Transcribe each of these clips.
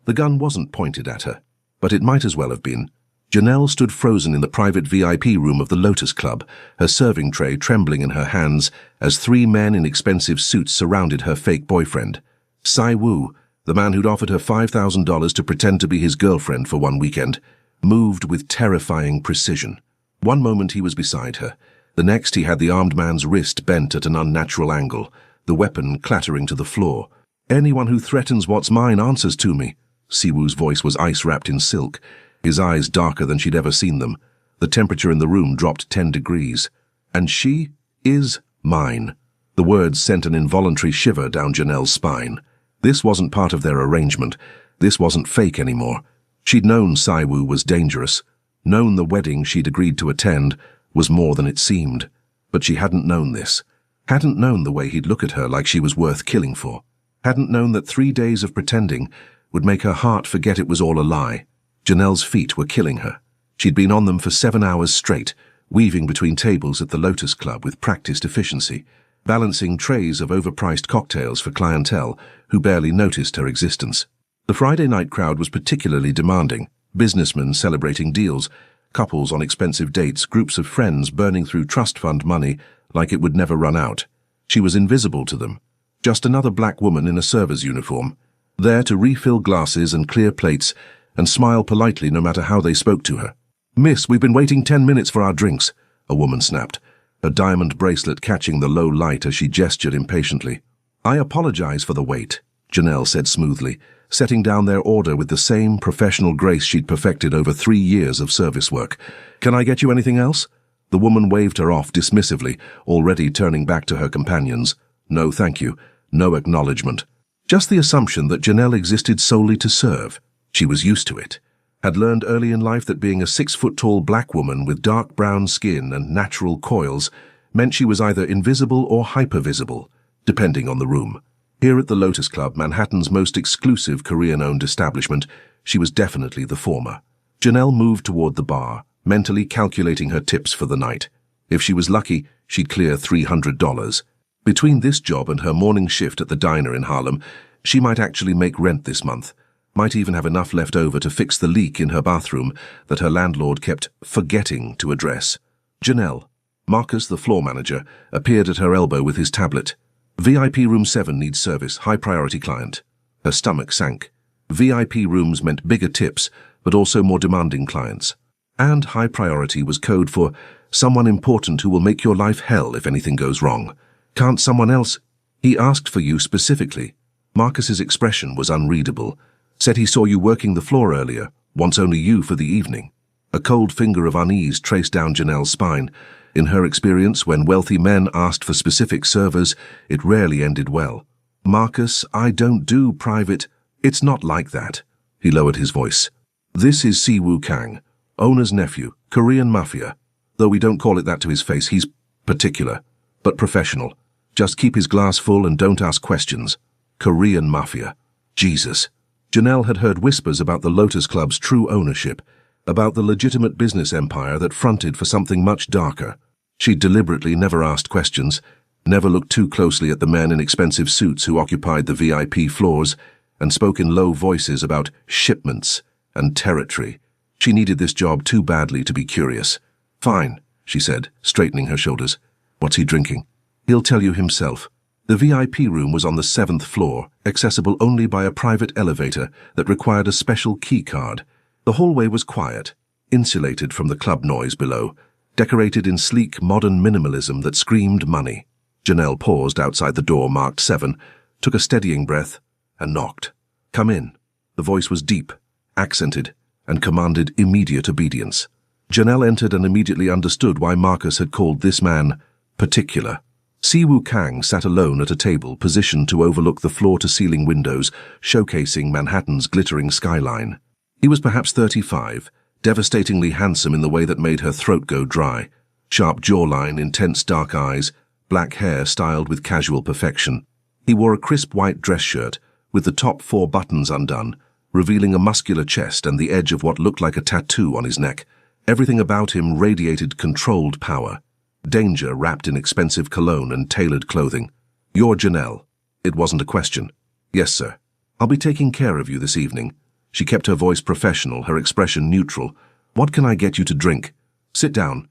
The gun wasn't pointed at her, but it might as well have been. Janelle stood frozen in the private VIP room of the Lotus Club, her serving tray trembling in her hands as three men in expensive suits surrounded her fake boyfriend. Si Woo, the man who'd offered her $5,000 to pretend to be his girlfriend for one weekend, moved with terrifying precision. One moment he was beside her. The next he had the armed man's wrist bent at an unnatural angle, the weapon clattering to the floor. "Anyone who threatens what's mine answers to me." Siwoo's voice was ice-wrapped in silk, his eyes darker than she'd ever seen them. The temperature in the room dropped 10 degrees. "And she is mine." The words sent an involuntary shiver down Janelle's spine. This wasn't part of their arrangement. This wasn't fake anymore. She'd known Siwoo was dangerous, known the wedding she'd agreed to attend was more than it seemed. But she hadn't known this. Hadn't known the way he'd look at her like she was worth killing for. Hadn't known that 3 days of pretending would make her heart forget it was all a lie. Janelle's feet were killing her. She'd been on them for 7 hours straight, weaving between tables at the Lotus Club with practiced efficiency, balancing trays of overpriced cocktails for clientele who barely noticed her existence. The Friday night crowd was particularly demanding, businessmen celebrating deals, couples on expensive dates, groups of friends burning through trust fund money like it would never run out. She was invisible to them, just another black woman in a server's uniform, there to refill glasses and clear plates and smile politely no matter how they spoke to her. "Miss, we've been waiting 10 minutes for our drinks," a woman snapped, her diamond bracelet catching the low light as she gestured impatiently. "I apologize for the wait," Janelle said smoothly, setting down their order with the same professional grace she'd perfected over 3 years of service work. "Can I get you anything else?" The woman waved her off dismissively, already turning back to her companions. No thank you, no acknowledgement. Just the assumption that Janelle existed solely to serve. She was used to it. Had learned early in life that being a 6-foot-tall black woman with dark brown skin and natural coils meant she was either invisible or hypervisible, depending on the room. Here at the Lotus Club, Manhattan's most exclusive Korean-owned establishment, she was definitely the former. Janelle moved toward the bar, mentally calculating her tips for the night. If she was lucky, she'd clear $300. Between this job and her morning shift at the diner in Harlem, she might actually make rent this month. Might even have enough left over to fix the leak in her bathroom that her landlord kept forgetting to address. Janelle. Marcus, the floor manager, appeared at her elbow with his tablet. "VIP room 7 needs service, high priority client." Her stomach sank. VIP rooms meant bigger tips, but also more demanding clients. And high priority was code for someone important who will make your life hell if anything goes wrong. "Can't someone else?" "He asked for you specifically." Marcus's expression was unreadable. "Said he saw you working the floor earlier, wants only you for the evening." A cold finger of unease traced down Janelle's spine. In her experience, when wealthy men asked for specific servers, it rarely ended well. "Marcus, I don't do private—" "It's not like that." He lowered his voice. "This is Siwoo Kang, owner's nephew, Korean Mafia. Though we don't call it that to his face, he's particular, but professional. Just keep his glass full and don't ask questions. Korean Mafia. Jesus." Janelle had heard whispers about the Lotus Club's true ownership, about the legitimate business empire that fronted for something much darker. She'd deliberately never asked questions, never looked too closely at the men in expensive suits who occupied the VIP floors, and spoke in low voices about shipments and territory. She needed this job too badly to be curious. "Fine," she said, straightening her shoulders. "What's he drinking?" "He'll tell you himself." The VIP room was on the 7th floor, accessible only by a private elevator that required a special key card. The hallway was quiet, insulated from the club noise below, decorated in sleek modern minimalism that screamed money. Janelle paused outside the door marked 7, took a steadying breath, and knocked. "Come in." The voice was deep, accented, and commanded immediate obedience. Janelle entered and immediately understood why Marcus had called this man particular. Siwoo Kang sat alone at a table positioned to overlook the floor-to-ceiling windows, showcasing Manhattan's glittering skyline. He was perhaps 35, devastatingly handsome in the way that made her throat go dry. Sharp jawline, intense dark eyes, black hair styled with casual perfection. He wore a crisp white dress shirt, with the top 4 buttons undone, revealing a muscular chest and the edge of what looked like a tattoo on his neck. Everything about him radiated controlled power. Danger wrapped in expensive cologne and tailored clothing. "You're Janelle." It wasn't a question. "Yes, sir. I'll be taking care of you this evening." She kept her voice professional, her expression neutral. "What can I get you to drink?" "Sit down."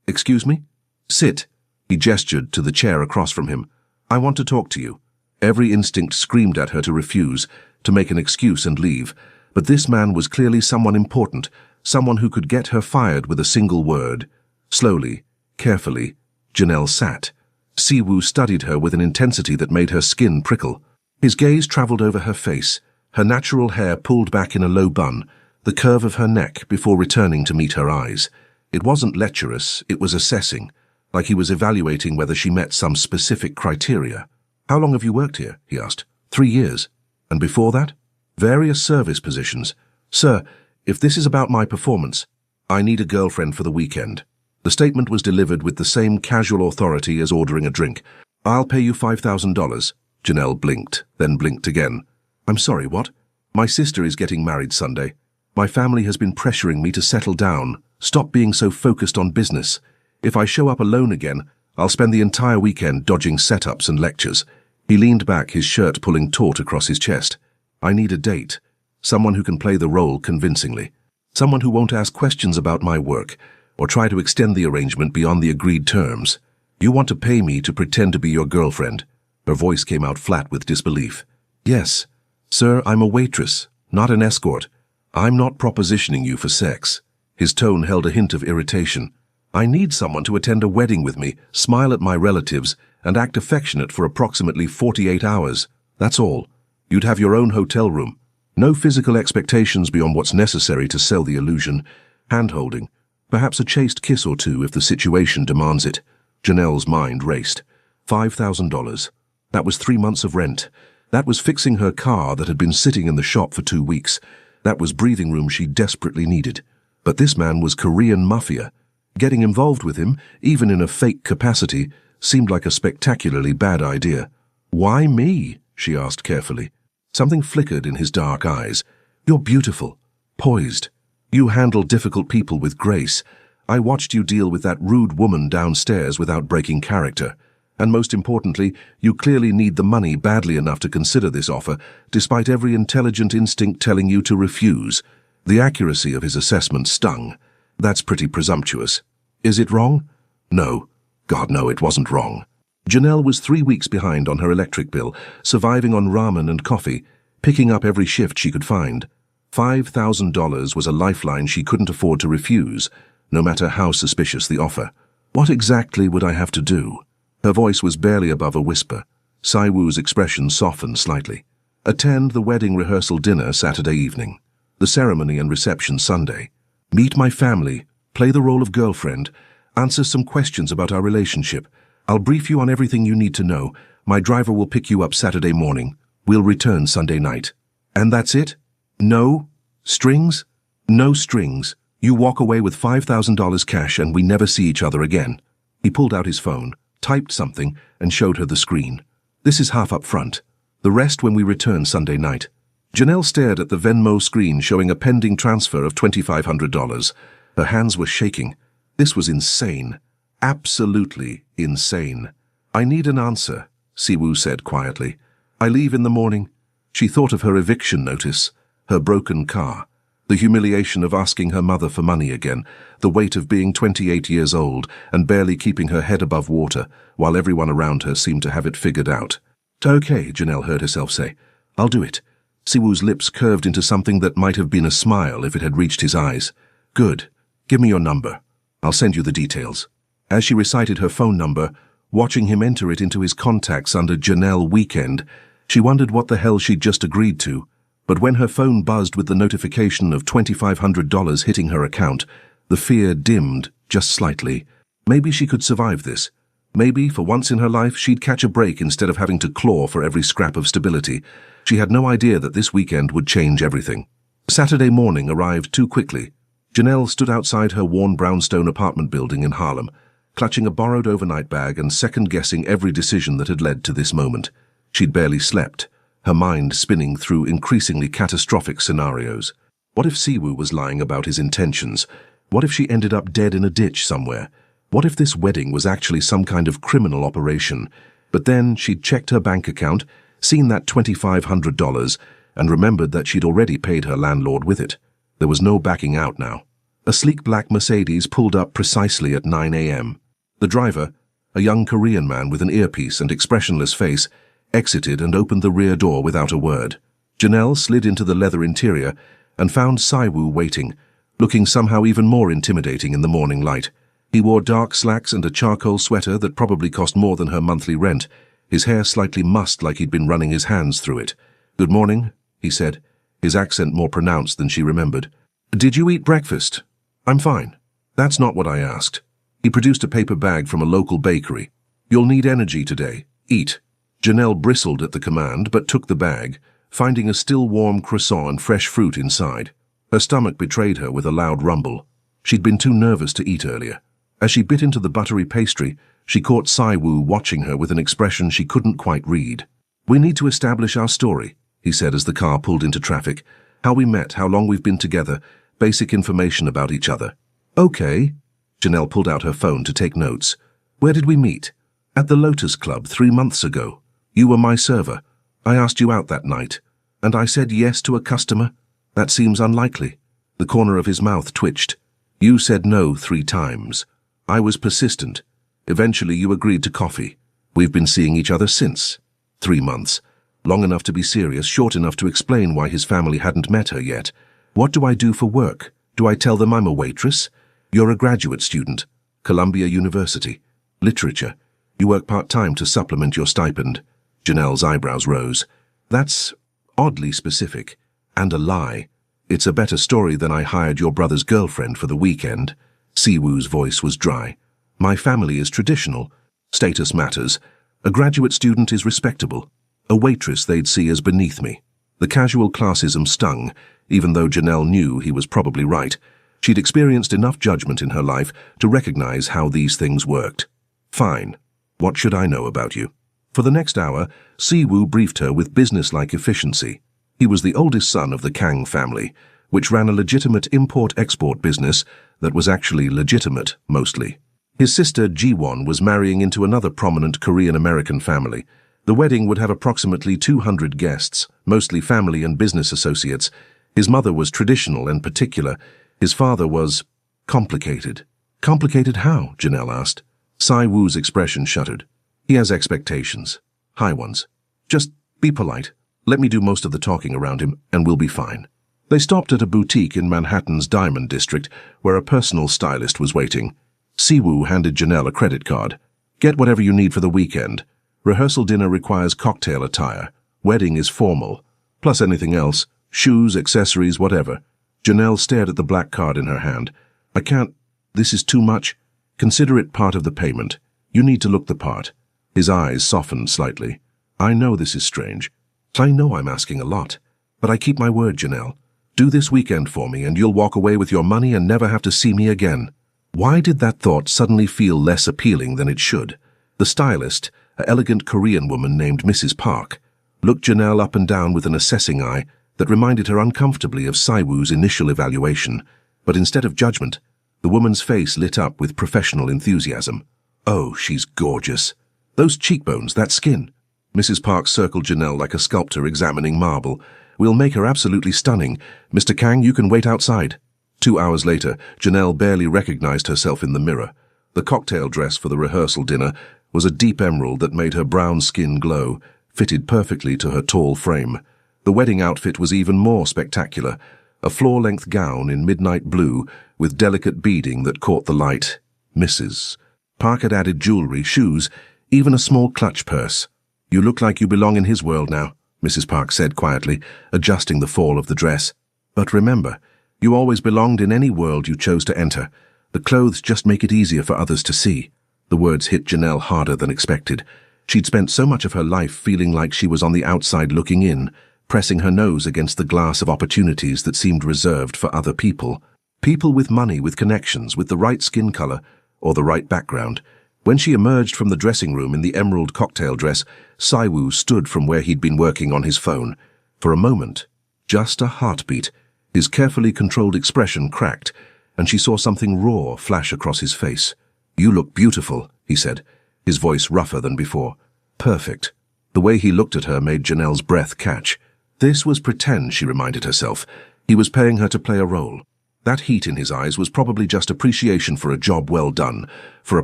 Excuse me?" "Sit." He gestured to the chair across from him. "I want to talk to you." Every instinct screamed at her to refuse, to make an excuse and leave. But this man was clearly someone important, someone who could get her fired with a single word. Slowly, carefully, Janelle sat. Siwoo studied her with an intensity that made her skin prickle. His gaze traveled over her face, her natural hair pulled back in a low bun, the curve of her neck before returning to meet her eyes. It wasn't lecherous, it was assessing, like he was evaluating whether she met some specific criteria. "How long have you worked here?" he asked. 3 years. "And before that?" "Various service positions." "Sir, if this is about my performance, I need a girlfriend for the weekend." The statement was delivered with the same casual authority as ordering a drink. "I'll pay you $5,000. Janelle blinked, then blinked again. "I'm sorry, what?" "My sister is getting married Sunday. My family has been pressuring me to settle down, stop being so focused on business. If I show up alone again, I'll spend the entire weekend dodging setups and lectures." He leaned back, his shirt pulling taut across his chest. "I need a date. Someone who can play the role convincingly. Someone who won't ask questions about my work, or try to extend the arrangement beyond the agreed terms. You want to pay me to pretend to be your girlfriend?" Her voice came out flat with disbelief. "Yes. Sir, I'm a waitress, not an escort. I'm not propositioning you for sex." His tone held a hint of irritation. "I need someone to attend a wedding with me, smile at my relatives, and act affectionate for approximately 48 hours. That's all. You'd have your own hotel room. No physical expectations beyond what's necessary to sell the illusion. Hand-holding. Perhaps a chaste kiss or two if the situation demands it." Janelle's mind raced. $5,000. That was 3 months of rent. That was fixing her car that had been sitting in the shop for 2 weeks. That was breathing room she desperately needed. But this man was Korean Mafia. Getting involved with him, even in a fake capacity, seemed like a spectacularly bad idea. "Why me?" she asked carefully. Something flickered in his dark eyes. "You're beautiful, poised. You handle difficult people with grace. I watched you deal with that rude woman downstairs without breaking character. And most importantly, you clearly need the money badly enough to consider this offer, despite every intelligent instinct telling you to refuse." The accuracy of his assessment stung. "That's pretty presumptuous. Is it wrong?" "No. God, no, it wasn't wrong." Janelle was 3 weeks behind on her electric bill, surviving on ramen and coffee, picking up every shift she could find. $5,000 was a lifeline she couldn't afford to refuse, no matter how suspicious the offer. "What exactly would I have to do?" Her voice was barely above a whisper. Siwoo's expression softened slightly. "Attend the wedding rehearsal dinner Saturday evening. The ceremony and reception Sunday. Meet my family, play the role of girlfriend, answer some questions about our relationship. I'll brief you on everything you need to know. My driver will pick you up Saturday morning. We'll return Sunday night." "And that's it? No strings?" "No strings. You walk away with $5,000 cash and we never see each other again." He pulled out his phone, typed something, and showed her the screen. "This is half up front. The rest when we return Sunday night." Janelle stared at the Venmo screen showing a pending transfer of $2,500. Her hands were shaking. This was insane. Absolutely insane. "I need an answer," Siwoo said quietly. "I leave in the morning." She thought of her eviction notice, her broken car, the humiliation of asking her mother for money again, the weight of being 28 years old and barely keeping her head above water, while everyone around her seemed to have it figured out. "Okay," Janelle heard herself say. "I'll do it." Siwoo's lips curved into something that might have been a smile if it had reached his eyes. "Good. Give me your number. I'll send you the details." As she recited her phone number, watching him enter it into his contacts under Janelle Weekend, she wondered what the hell she'd just agreed to. But when her phone buzzed with the notification of $2,500 hitting her account, the fear dimmed just slightly. Maybe she could survive this. Maybe, for once in her life, she'd catch a break instead of having to claw for every scrap of stability. She had no idea that this weekend would change everything. Saturday morning arrived too quickly. Janelle stood outside her worn brownstone apartment building in Harlem, clutching a borrowed overnight bag and second-guessing every decision that had led to this moment. She'd barely slept, her mind spinning through increasingly catastrophic scenarios. What if Siwoo was lying about his intentions? What if she ended up dead in a ditch somewhere? What if this wedding was actually some kind of criminal operation? But then she'd checked her bank account, seen that $2,500, and remembered that she'd already paid her landlord with it. There was no backing out now. A sleek black Mercedes pulled up precisely at 9 a.m. The driver, a young Korean man with an earpiece and expressionless face, exited and opened the rear door without a word. Janelle slid into the leather interior and found Saiwoo waiting, looking somehow even more intimidating in the morning light. He wore dark slacks and a charcoal sweater that probably cost more than her monthly rent, his hair slightly mussed like he'd been running his hands through it. "Good morning," he said, his accent more pronounced than she remembered. "Did you eat breakfast?" "I'm fine." "That's not what I asked." He produced a paper bag from a local bakery. "You'll need energy today. Eat." Janelle bristled at the command but took the bag, finding a still warm croissant and fresh fruit inside. Her stomach betrayed her with a loud rumble. She'd been too nervous to eat earlier. As she bit into the buttery pastry, she caught Saiwoo watching her with an expression she couldn't quite read. "We need to establish our story," he said as the car pulled into traffic. "How we met, how long we've been together, basic information about each other." "Okay." Janelle pulled out her phone to take notes. "Where did we meet?" "At the Lotus Club 3 months ago. You were my server. I asked you out that night. And I said yes to a customer? That seems unlikely." The corner of his mouth twitched. "You said no 3 times. I was persistent. Eventually you agreed to coffee. We've been seeing each other since. 3 months. Long enough to be serious, short enough to explain why his family hadn't met her yet. What do I do for work? Do I tell them I'm a waitress? You're a graduate student. Columbia University. Literature. You work part-time to supplement your stipend." Janelle's eyebrows rose. "That's oddly specific. And a lie. It's a better story than I hired your brother's girlfriend for the weekend." Siwoo's voice was dry. "My family is traditional. Status matters. A graduate student is respectable. A waitress they'd see as beneath me." The casual classism stung, even though Janelle knew he was probably right. She'd experienced enough judgment in her life to recognize how these things worked. "Fine. What should I know about you?" For the next hour, Siwoo briefed her with business-like efficiency. He was the oldest son of the Kang family, which ran a legitimate import-export business that was actually legitimate, mostly. His sister Jiwon was marrying into another prominent Korean-American family. The wedding would have approximately 200 guests, mostly family and business associates. His mother was traditional and particular. His father was complicated. "Complicated how?" Janelle asked. Saiwoo's expression shuddered. "He has expectations. High ones. Just be polite. Let me do most of the talking around him, and we'll be fine." They stopped at a boutique in Manhattan's Diamond District, where a personal stylist was waiting. Siwoo handed Janelle a credit card. "Get whatever you need for the weekend. Rehearsal dinner requires cocktail attire. Wedding is formal. Plus anything else. Shoes, accessories, whatever." Janelle stared at the black card in her hand. "I can't. This is too much. Consider it part of the payment. You need to look the part." His eyes softened slightly. "I know this is strange. I know I'm asking a lot. But I keep my word, Janelle. Do this weekend for me and you'll walk away with your money and never have to see me again." Why did that thought suddenly feel less appealing than it should? The stylist, an elegant Korean woman named Mrs. Park, looked Janelle up and down with an assessing eye that reminded her uncomfortably of Saiwoo's initial evaluation. But instead of judgment, the woman's face lit up with professional enthusiasm. "Oh, she's gorgeous. Those cheekbones, that skin." Mrs. Park circled Janelle like a sculptor examining marble. "We'll make her absolutely stunning. Mr. Kang, you can wait outside." 2 hours later, Janelle barely recognized herself in the mirror. The cocktail dress for the rehearsal dinner was a deep emerald that made her brown skin glow, fitted perfectly to her tall frame. The wedding outfit was even more spectacular, a floor-length gown in midnight blue with delicate beading that caught the light. Mrs. Park had added jewelry, shoes, even a small clutch purse. "You look like you belong in his world now," Mrs. Park said quietly, adjusting the fall of the dress. "But remember, you always belonged in any world you chose to enter. The clothes just make it easier for others to see." The words hit Janelle harder than expected. She'd spent so much of her life feeling like she was on the outside looking in, pressing her nose against the glass of opportunities that seemed reserved for other people. People with money, with connections, with the right skin color, or the right background. When she emerged from the dressing room in the emerald cocktail dress, Saiwoo stood from where he'd been working on his phone. For a moment, just a heartbeat, his carefully controlled expression cracked, and she saw something raw flash across his face. "You look beautiful," he said, his voice rougher than before. "Perfect." The way he looked at her made Janelle's breath catch. This was pretend, she reminded herself. He was paying her to play a role. That heat in his eyes was probably just appreciation for a job well done, for a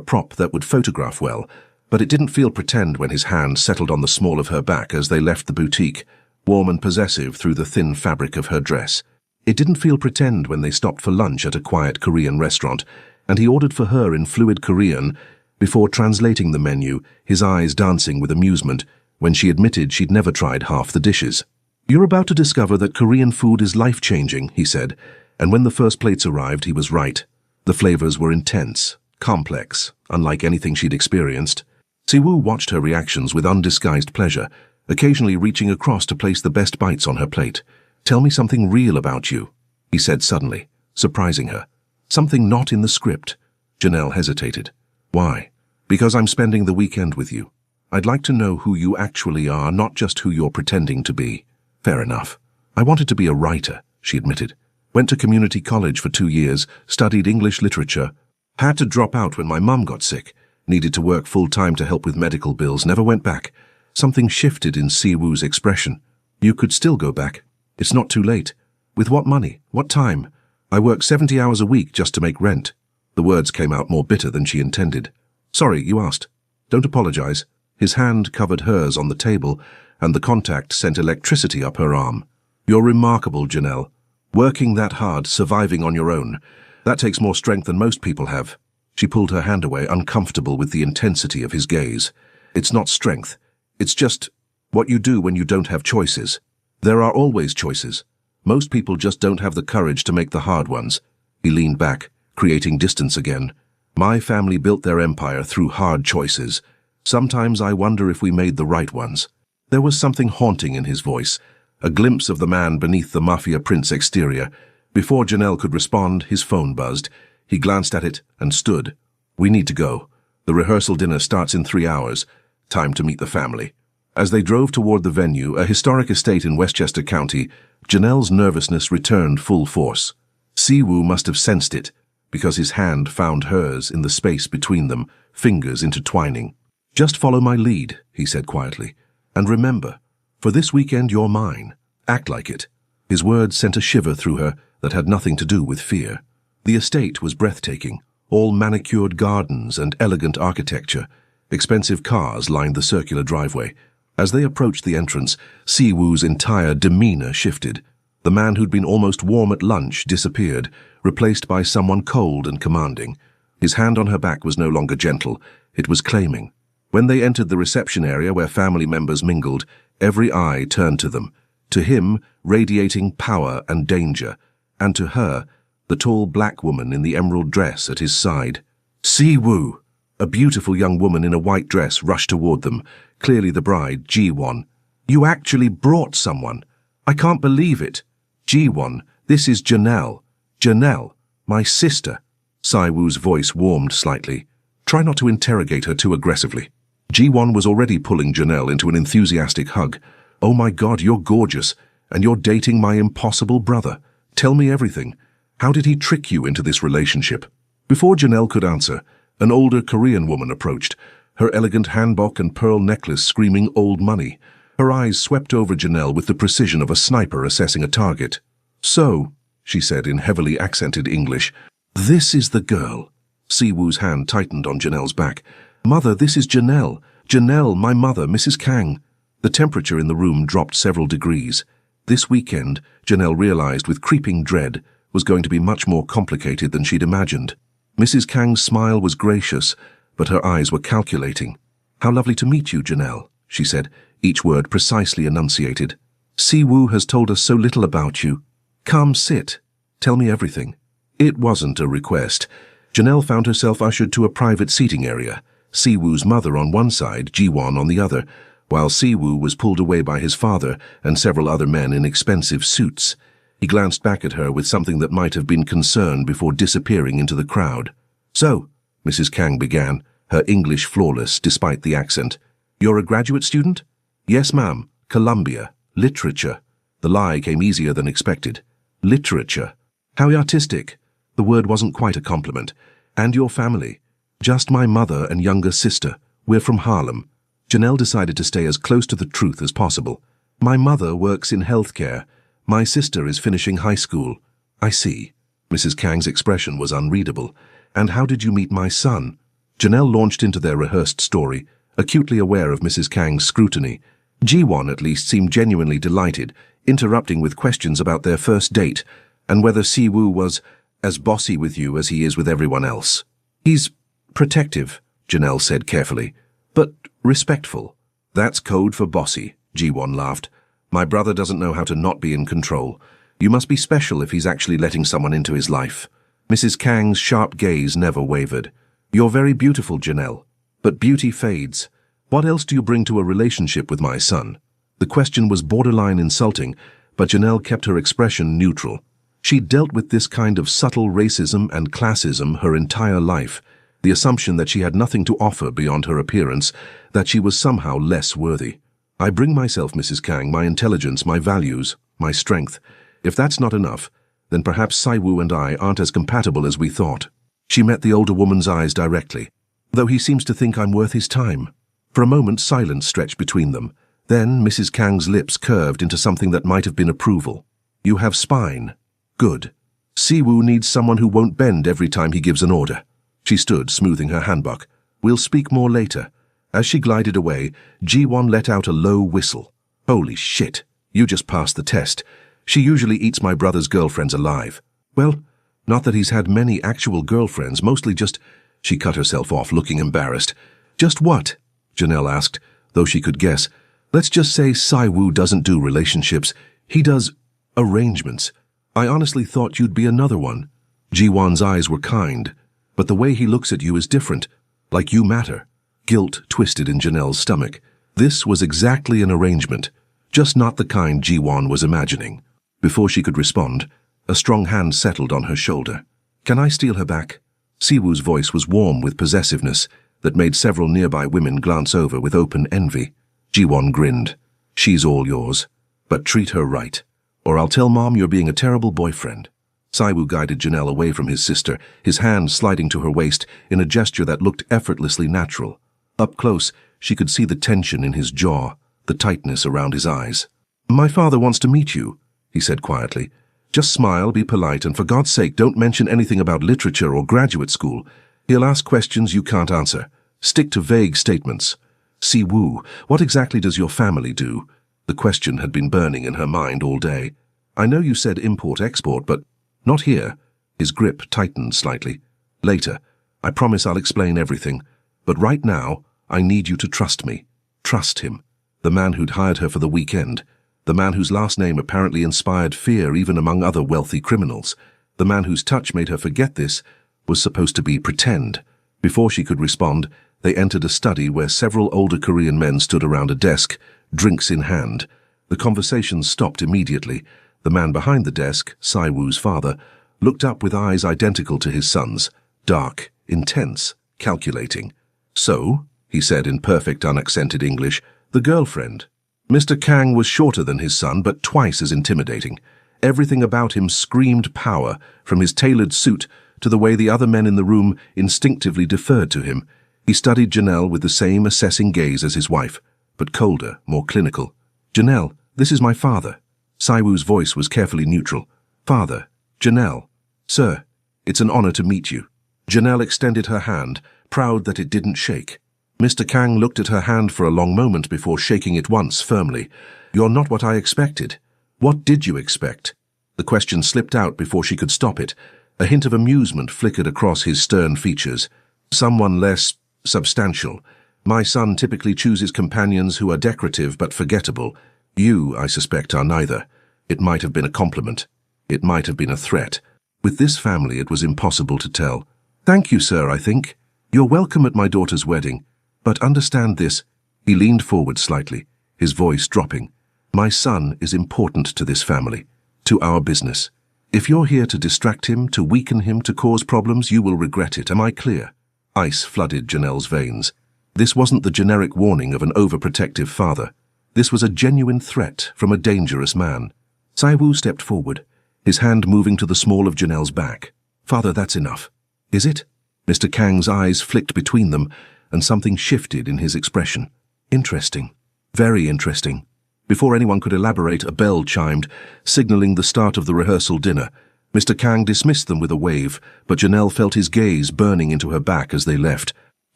prop that would photograph well, but it didn't feel pretend when his hand settled on the small of her back as they left the boutique, warm and possessive through the thin fabric of her dress. It didn't feel pretend when they stopped for lunch at a quiet Korean restaurant, and he ordered for her in fluid Korean before translating the menu, his eyes dancing with amusement when she admitted she'd never tried half the dishes. "You're about to discover that Korean food is life-changing," he said, and when the first plates arrived, he was right. The flavors were intense, complex, unlike anything she'd experienced. Siwoo watched her reactions with undisguised pleasure, occasionally reaching across to place the best bites on her plate. "Tell me something real about you," he said suddenly, surprising her. "Something not in the script." Janelle hesitated. "Why?" "Because I'm spending the weekend with you. I'd like to know who you actually are, not just who you're pretending to be." "Fair enough. I wanted to be a writer," she admitted. "Went to community college for 2 years, studied English literature. Had to drop out when my mum got sick. Needed to work full-time to help with medical bills, never went back." Something shifted in Siwoo's expression. "You could still go back. It's not too late. With what money? What time? I work 70 hours a week just to make rent." The words came out more bitter than she intended. "Sorry, you asked. Don't apologize." His hand covered hers on the table, and the contact sent electricity up her arm. "You're remarkable, Janelle. Working that hard, surviving on your own. That takes more strength than most people have." She pulled her hand away, uncomfortable with the intensity of his gaze. "It's not strength. It's just what you do when you don't have choices. There are always choices. Most people just don't have the courage to make the hard ones." He leaned back, creating distance again. "My family built their empire through hard choices. Sometimes I wonder if we made the right ones." There was something haunting in his voice, a glimpse of the man beneath the Mafia prince exterior. Before Janelle could respond, his phone buzzed. He glanced at it and stood. "We need to go. The rehearsal dinner starts in 3 hours. Time to meet the family." As they drove toward the venue, a historic estate in Westchester County, Janelle's nervousness returned full force. Siwoo must have sensed it, because his hand found hers in the space between them, fingers intertwining. "Just follow my lead," he said quietly. "And remember, for this weekend you're mine. Act like it." His words sent a shiver through her that had nothing to do with fear. The estate was breathtaking, all manicured gardens and elegant architecture. Expensive cars lined the circular driveway. As they approached the entrance, Siwoo's entire demeanor shifted. The man who'd been almost warm at lunch disappeared, replaced by someone cold and commanding. His hand on her back was no longer gentle, it was claiming. When they entered the reception area where family members mingled, every eye turned to them. To him, radiating power and danger, and to her, the tall black woman in the emerald dress at his side. "Siwoo!" A beautiful young woman in a white dress rushed toward them, clearly the bride, Ji-won. "You actually brought someone. I can't believe it. Ji-won, this is Janelle. Janelle, my sister." Siwoo's voice warmed slightly. "Try not to interrogate her too aggressively." Ji-won was already pulling Janelle into an enthusiastic hug. "Oh my God, you're gorgeous, and you're dating my impossible brother. Tell me everything. How did he trick you into this relationship?" Before Janelle could answer, an older Korean woman approached, her elegant hanbok and pearl necklace screaming old money. Her eyes swept over Janelle with the precision of a sniper assessing a target. "So," she said in heavily accented English, "this is the girl." Siwoo's hand tightened on Janelle's back. "Mother, this is Janelle. Janelle, my mother, Mrs. Kang." The temperature in the room dropped several degrees. This weekend, Janelle realized with creeping dread, was going to be much more complicated than she'd imagined. Mrs. Kang's smile was gracious, but her eyes were calculating. "How lovely to meet you, Janelle," she said, each word precisely enunciated. "Siwoo has told us so little about you. Come, sit. Tell me everything." It wasn't a request. Janelle found herself ushered to a private seating area, Siwoo's mother on one side, Ji-won on the other, while Siwoo was pulled away by his father and several other men in expensive suits. He glanced back at her with something that might have been concern before disappearing into the crowd. "So," Mrs. Kang began, her English flawless despite the accent. "You're a graduate student?" "Yes, ma'am. Columbia. Literature." The lie came easier than expected. "Literature. How artistic." The word wasn't quite a compliment. "And your family?" "Just my mother and younger sister. We're from Harlem." Janelle decided to stay as close to the truth as possible. My mother works in healthcare. My sister is finishing high school. I see. Mrs. Kang's expression was unreadable. And how did you meet my son? Janelle launched into their rehearsed story, acutely aware of Mrs. Kang's scrutiny. Ji-won at least seemed genuinely delighted, interrupting with questions about their first date and whether Si-woo was as bossy with you as he is with everyone else. He's protective, Janelle said carefully, but respectful. That's code for bossy, Ji-won laughed. My brother doesn't know how to not be in control. You must be special if he's actually letting someone into his life. Mrs. Kang's sharp gaze never wavered. You're very beautiful, Janelle, but beauty fades. What else do you bring to a relationship with my son? The question was borderline insulting, but Janelle kept her expression neutral. She'd dealt with this kind of subtle racism and classism her entire life, the assumption that she had nothing to offer beyond her appearance, that she was somehow less worthy. I bring myself, Mrs. Kang, my intelligence, my values, my strength. If that's not enough, then perhaps Si-woo and I aren't as compatible as we thought. She met the older woman's eyes directly. Though he seems to think I'm worth his time. For a moment, silence stretched between them. Then Mrs. Kang's lips curved into something that might have been approval. You have spine. Good. Si-woo needs someone who won't bend every time he gives an order. She stood, smoothing her handbag. We'll speak more later. As she glided away, Ji-won let out a low whistle. Holy shit, you just passed the test. She usually eats my brother's girlfriends alive. Well, not that he's had many actual girlfriends, mostly just... She cut herself off, looking embarrassed. Just what? Janelle asked, though she could guess. Let's just say Si-woo doesn't do relationships. He does arrangements. I honestly thought you'd be another one. Ji-won's eyes were kind, but the way he looks at you is different, like you matter. Guilt twisted in Janelle's stomach. This was exactly an arrangement, just not the kind Ji-won was imagining. Before she could respond, a strong hand settled on her shoulder. Can I steal her back? Si-woo's voice was warm with possessiveness that made several nearby women glance over with open envy. Ji-won grinned. She's all yours, but treat her right, or I'll tell Mom you're being a terrible boyfriend. Si-woo guided Janelle away from his sister, his hand sliding to her waist in a gesture that looked effortlessly natural. Up close, she could see the tension in his jaw, the tightness around his eyes. My father wants to meet you, he said quietly. Just smile, be polite, and for God's sake don't mention anything about literature or graduate school. He'll ask questions you can't answer. Stick to vague statements. Si-woo, what exactly does your family do? The question had been burning in her mind all day. I know you said import-export, but not here. His grip tightened slightly. Later. I promise I'll explain everything. But right now, I need you to trust me. Trust him. The man who'd hired her for the weekend. The man whose last name apparently inspired fear even among other wealthy criminals. The man whose touch made her forget this was supposed to be pretend. Before she could respond, they entered a study where several older Korean men stood around a desk, drinks in hand. The conversation stopped immediately. The man behind the desk, Si-woo's father, looked up with eyes identical to his son's, dark, intense, calculating. So, he said in perfect unaccented English, the girlfriend. Mr. Kang was shorter than his son, but twice as intimidating. Everything about him screamed power, from his tailored suit to the way the other men in the room instinctively deferred to him. He studied Janelle with the same assessing gaze as his wife, but colder, more clinical. Janelle, this is my father. Si-woo's voice was carefully neutral. Father, Janelle. Sir, it's an honor to meet you. Janelle extended her hand, proud that it didn't shake. Mr. Kang looked at her hand for a long moment before shaking it once firmly. You're not what I expected. What did you expect? The question slipped out before she could stop it. A hint of amusement flickered across his stern features. Someone less substantial. My son typically chooses companions who are decorative but forgettable. You, I suspect, are neither. It might have been a compliment. It might have been a threat. With this family, it was impossible to tell. Thank you, sir, I think. You're welcome at my daughter's wedding. But understand this. He leaned forward slightly, his voice dropping. My son is important to this family, to our business. If you're here to distract him, to weaken him, to cause problems, you will regret it. Am I clear? Ice flooded Janelle's veins. This wasn't the generic warning of an overprotective father. This was a genuine threat from a dangerous man. Si-woo stepped forward, his hand moving to the small of Janelle's back. Father, that's enough. Is it? Mr. Kang's eyes flicked between them, and something shifted in his expression. Interesting. Very interesting. Before anyone could elaborate, a bell chimed, signaling the start of the rehearsal dinner. Mr. Kang dismissed them with a wave, but Janelle felt his gaze burning into her back as they left.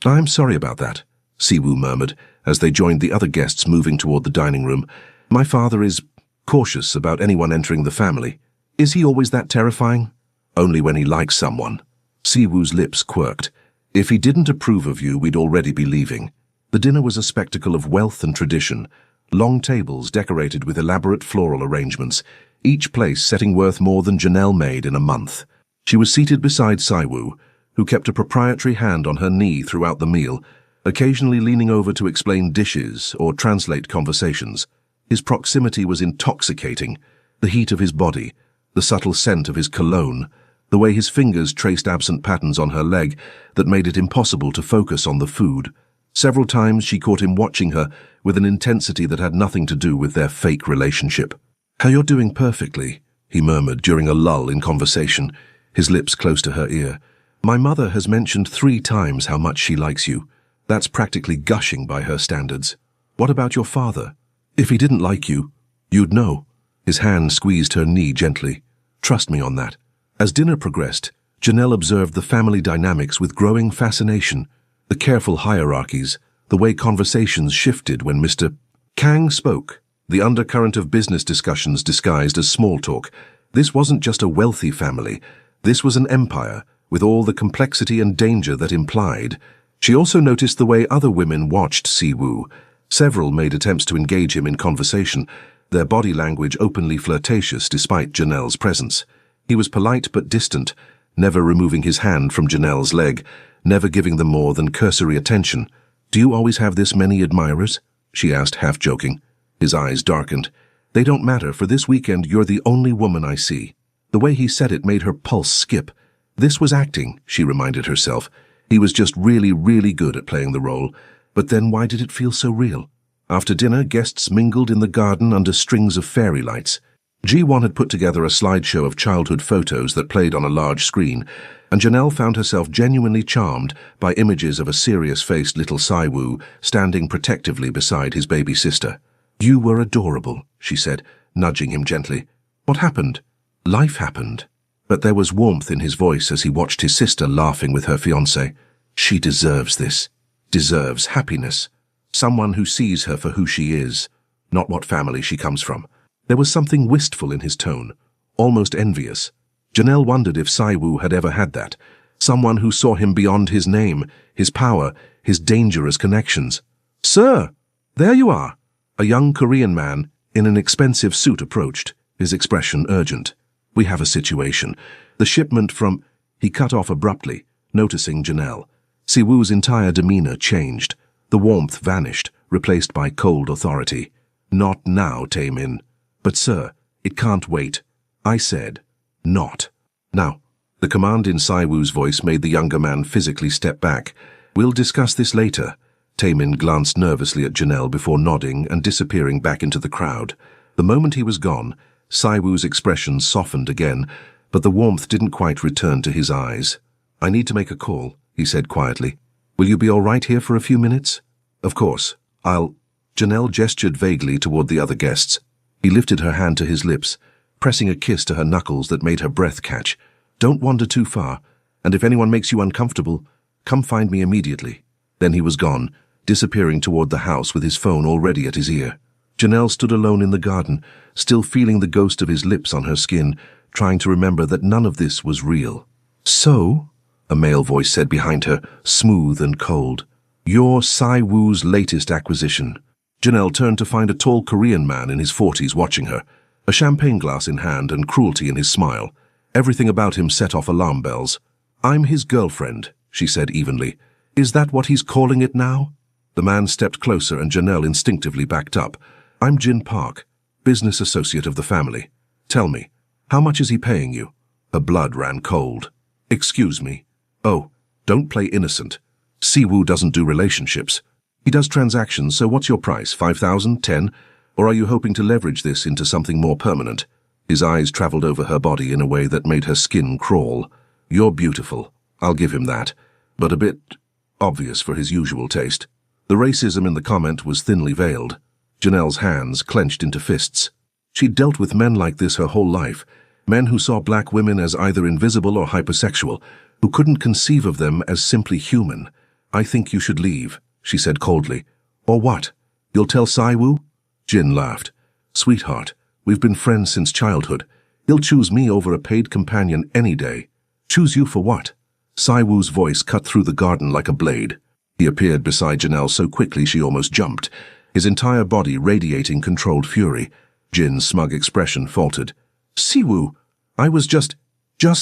"I'm sorry about that," Siwoo murmured, as they joined the other guests moving toward the dining room. "My father is cautious about anyone entering the family." "Is he always that terrifying?" "Only when he likes someone." Siwoo's lips quirked. "If he didn't approve of you, we'd already be leaving." The dinner was a spectacle of wealth and tradition. Long tables decorated with elaborate floral arrangements, each place setting worth more than Janelle made in a month. She was seated beside Siwoo, who kept a proprietary hand on her knee throughout the meal, occasionally leaning over to explain dishes or translate conversations. His proximity was intoxicating, the heat of his body, the subtle scent of his cologne, the way his fingers traced absent patterns on her leg that made it impossible to focus on the food. Several times she caught him watching her with an intensity that had nothing to do with their fake relationship. "How you're doing perfectly," he murmured during a lull in conversation, his lips close to her ear. "My mother has mentioned 3 times how much she likes you. That's practically gushing by her standards. What about your father? If he didn't like you, you'd know." His hand squeezed her knee gently. "Trust me on that." As dinner progressed, Janelle observed the family dynamics with growing fascination, the careful hierarchies, the way conversations shifted when Mr. Kang spoke, the undercurrent of business discussions disguised as small talk. This wasn't just a wealthy family. This was an empire, with all the complexity and danger that implied. She also noticed the way other women watched Siwoo. Several made attempts to engage him in conversation, their body language openly flirtatious despite Janelle's presence. He was polite but distant, never removing his hand from Janelle's leg, never giving them more than cursory attention. "Do you always have this many admirers?" she asked, half-joking. His eyes darkened. "They don't matter. For this weekend, you're the only woman I see." The way he said it made her pulse skip. This was acting, she reminded herself. He was just really, really good at playing the role. But then why did it feel so real? After dinner, guests mingled in the garden under strings of fairy lights. Ji-won had put together a slideshow of childhood photos that played on a large screen, and Janelle found herself genuinely charmed by images of a serious-faced little Siwoo standing protectively beside his baby sister. "You were adorable," she said, nudging him gently. "What happened?" "Life happened." But there was warmth in his voice as he watched his sister laughing with her fiancé. "She deserves this. Deserves happiness. Someone who sees her for who she is, not what family she comes from." There was something wistful in his tone, almost envious. Janelle wondered if Siwoo had ever had that. Someone who saw him beyond his name, his power, his dangerous connections. "Sir, there you are." A young Korean man in an expensive suit approached, his expression urgent. "We have a situation. The shipment from—" He cut off abruptly, noticing Janelle. Siwoo's entire demeanor changed. The warmth vanished, replaced by cold authority. "Not now, Taemin." "But sir, it can't wait." "I said, not. Now." The command in Siwoo's voice made the younger man physically step back. "We'll discuss this later." Taemin glanced nervously at Janelle before nodding and disappearing back into the crowd. The moment he was gone, Siwoo's expression softened again, but the warmth didn't quite return to his eyes. "I need to make a call," he said quietly. "Will you be all right here for a few minutes?" "Of course. I'll—" Janelle gestured vaguely toward the other guests. He lifted her hand to his lips, pressing a kiss to her knuckles that made her breath catch. "Don't wander too far, and if anyone makes you uncomfortable, come find me immediately." Then he was gone, disappearing toward the house with his phone already at his ear. Janelle stood alone in the garden, still feeling the ghost of his lips on her skin, trying to remember that none of this was real. "So?" a male voice said behind her, smooth and cold. "You're Siwoo's latest acquisition." Janelle turned to find a tall Korean man in his 40s watching her, a champagne glass in hand and cruelty in his smile. Everything about him set off alarm bells. "I'm his girlfriend," she said evenly. "Is that what he's calling it now?" The man stepped closer and Janelle instinctively backed up. "I'm Jin Park, business associate of the family. Tell me, how much is he paying you?" Her blood ran cold. "Excuse me." "Oh, don't play innocent. Siwoo doesn't do relationships. He does transactions, so what's your price, 5,000, 10? Or are you hoping to leverage this into something more permanent?" His eyes traveled over her body in a way that made her skin crawl. "You're beautiful, I'll give him that, but a bit obvious for his usual taste." The racism in the comment was thinly veiled. Janelle's hands clenched into fists. She'd dealt with men like this her whole life, men who saw black women as either invisible or hypersexual, who couldn't conceive of them as simply human. "I think you should leave," she said coldly. "Or what? You'll tell Saiwoo?" Jin laughed. "Sweetheart, we've been friends since childhood. He'll choose me over a paid companion any day." "Choose you for what?" Saiwoo's voice cut through the garden like a blade. He appeared beside Janelle so quickly she almost jumped, his entire body radiating controlled fury. Jin's smug expression faltered. "Siwoo, I was just